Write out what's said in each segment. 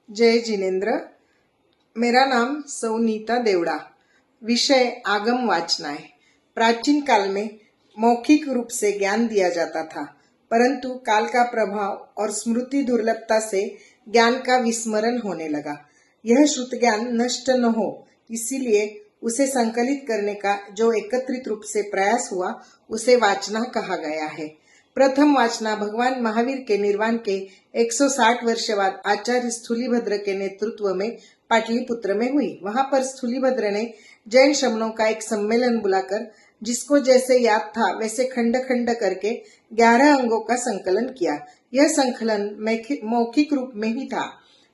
जय जिनेन्द्र। मेरा नाम सौनीता देवड़ा। विषय आगम वाचना है। प्राचीन काल में मौखिक रूप से ज्ञान दिया जाता था, परंतु काल का प्रभाव और स्मृति दुर्लभता से ज्ञान का विस्मरण होने लगा। यह श्रुत ज्ञान नष्ट न हो, इसीलिए उसे संकलित करने का जो एकत्रित रूप से प्रयास हुआ उसे वाचना कहा गया है। प्रथम वाचना भगवान महावीर के निर्वाण के 160 वर्ष बाद आचार्य स्थूलीभद्र के नेतृत्व में पाटलिपुत्र में हुई। वहां पर स्थूलीभद्र ने जैन शमनों का एक सम्मेलन बुलाकर जिसको जैसे याद था वैसे खंड खंड करके 11 अंगों का संकलन किया। यह संकलन मौखिक रूप में ही था।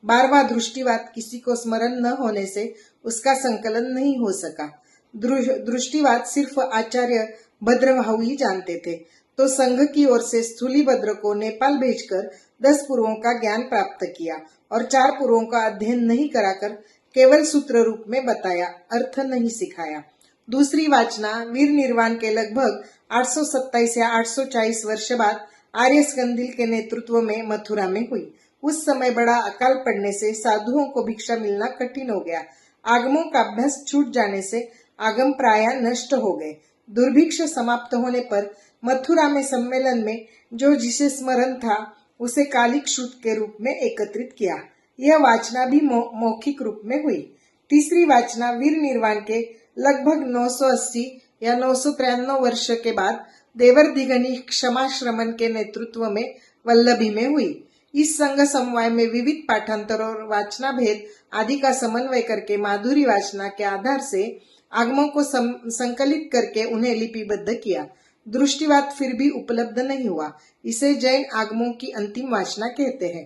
बार दृष्टिवाद किसी को स्मरण न होने से उसका संकलन नहीं हो सका। दृष्टिवाद सिर्फ आचार्य भद्रभाऊ ही जानते थे, तो संघ की ओर से स्थूलीभद्र को नेपाल भेजकर 10 पूर्वों का ज्ञान प्राप्त किया और 4 पूर्वों का अध्ययन नहीं कराकर केवल सूत्र रूप में बताया, अर्थ नहीं सिखाया। दूसरी वाचना वीर निर्वाण के लगभग 827 या 840 वर्ष बाद आर्य स्कंदिल के नेतृत्व में मथुरा में हुई। उस समय बड़ा अकाल पड़ने से साधुओं को भिक्षा मिलना कठिन हो गया। आगमों का अभ्यास छूट जाने से आगम प्राय नष्ट हो गए। दुर्भिक्ष समाप्त होने पर मथुरा में सम्मेलन में जो जिसे स्मरण था उसे कालिक श्रुत के रूप में एकत्रित किया। यह वाचना भी मौखिक रूप में हुई। तीसरी वाचना वीर निर्वाण के लगभग 980 या 993 वर्ष के बाद देवर दिगनी क्षमाश्रमण के नेतृत्व में वल्लभी में हुई। इस संघ समवाय में विविध पाठांतर और वाचना भेद आदि का समन्वय करके माधुरी वाचना के आधार से आगमों को संकलित करके उन्हें लिपिबद्ध किया। दृष्टिवाद फिर भी उपलब्ध नहीं हुआ। इसे जैन आगमों की अंतिम वाचना कहते हैं।